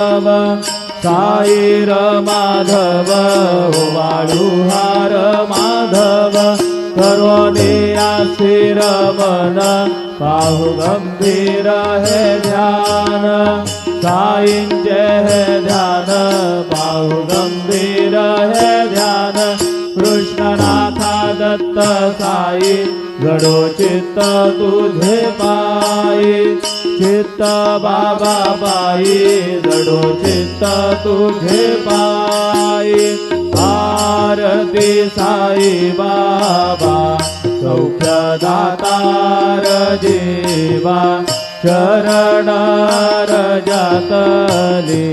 साई माधव वाळुहार माधव करोने आशीर मन पाहु गंभीर है ध्यान साईंचे है ध्यान पाहु गंभीर है ध्यान कृष्णनाथा दत्त साई जडो चित्त तुझे पायी चित्त बाबा पायी जडो चित्त तुझे पायी आरती साई बाबा सौख्य दातार जीवा चरण रजतली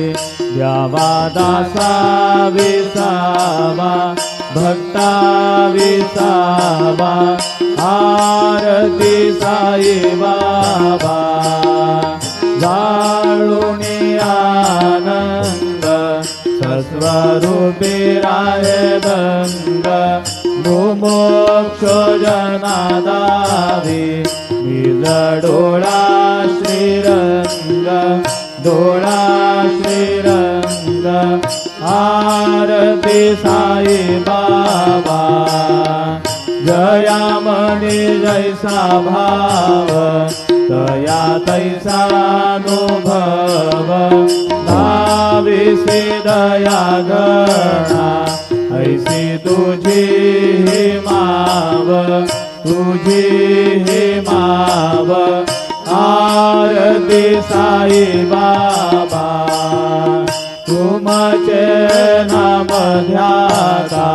द्यावा दासा विसावा भक्ता विसावा आरती साई बाबा जाळुनी आनंद सस्वरूपी राहे दंग मुमोक्ष जनादारी निज डोळा श्रीरंग डोळा श्रीरंग आरती साई बाबा जयामणी जैसा भाव तया तैसा अनुभव भाविसी दया गणा ऐसी तुझी माव तुझी माव आरती साई बाबा तुमचे नाम ध्याता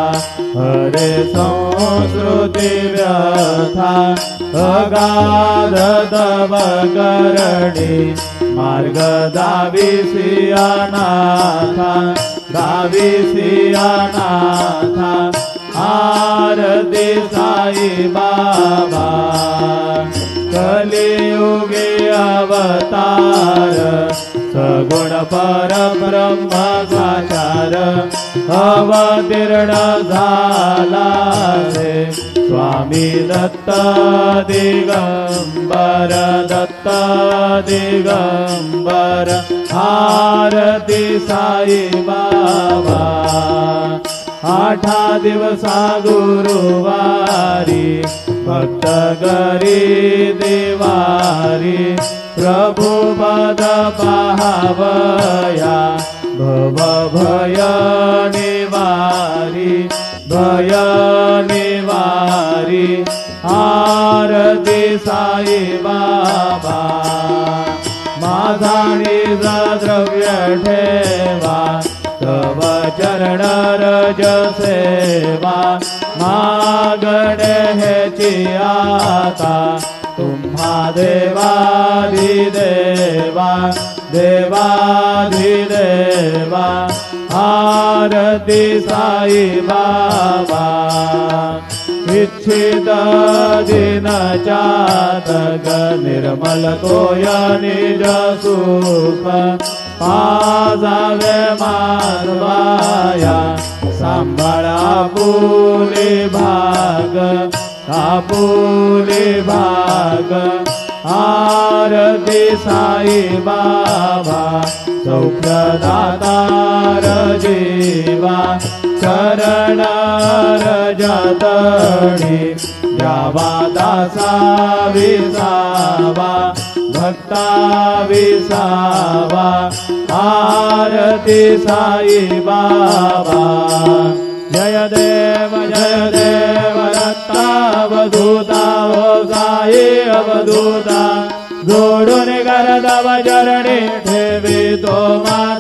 हरे संस्कृती व्यथा अगाध तव करणी मार्ग दाविसी अनाथा दाविसी अनाथा आरती साई बाबा कलियुगे अवतार सगुण परब्रह्म साचार अवतीर्ण झाला रे स्वामी दत्त दिगंबर दत्त दिगंबर आरती साई बाबा आठा दिवसा गुरुवारी भक्त गरी देवारी प्रभु पद पाहावया भव भय निवारी भय निवारी आरती साई बाबा माझा निज द्रव्य ठेवा तव चरण रज सेवा मागणे हेची आता तुम्हा देवाधिदेवा देवाधिदेवा आरती साई बाबा इच्छित दिन चातक निर्मल तोय निज सुख पाजावे मानवाया सांभाळा आपुले भाग आपुले भाग आरती साई बाबा सौख्य दातार जीवा चरण रजतणी द्यावा दासा विसावा भक्ता विसावा आरती साई बाबा जय देव दत्तावधूता ओ साई अवधूता जोडून गरदव चरणी ठेवी तो माथा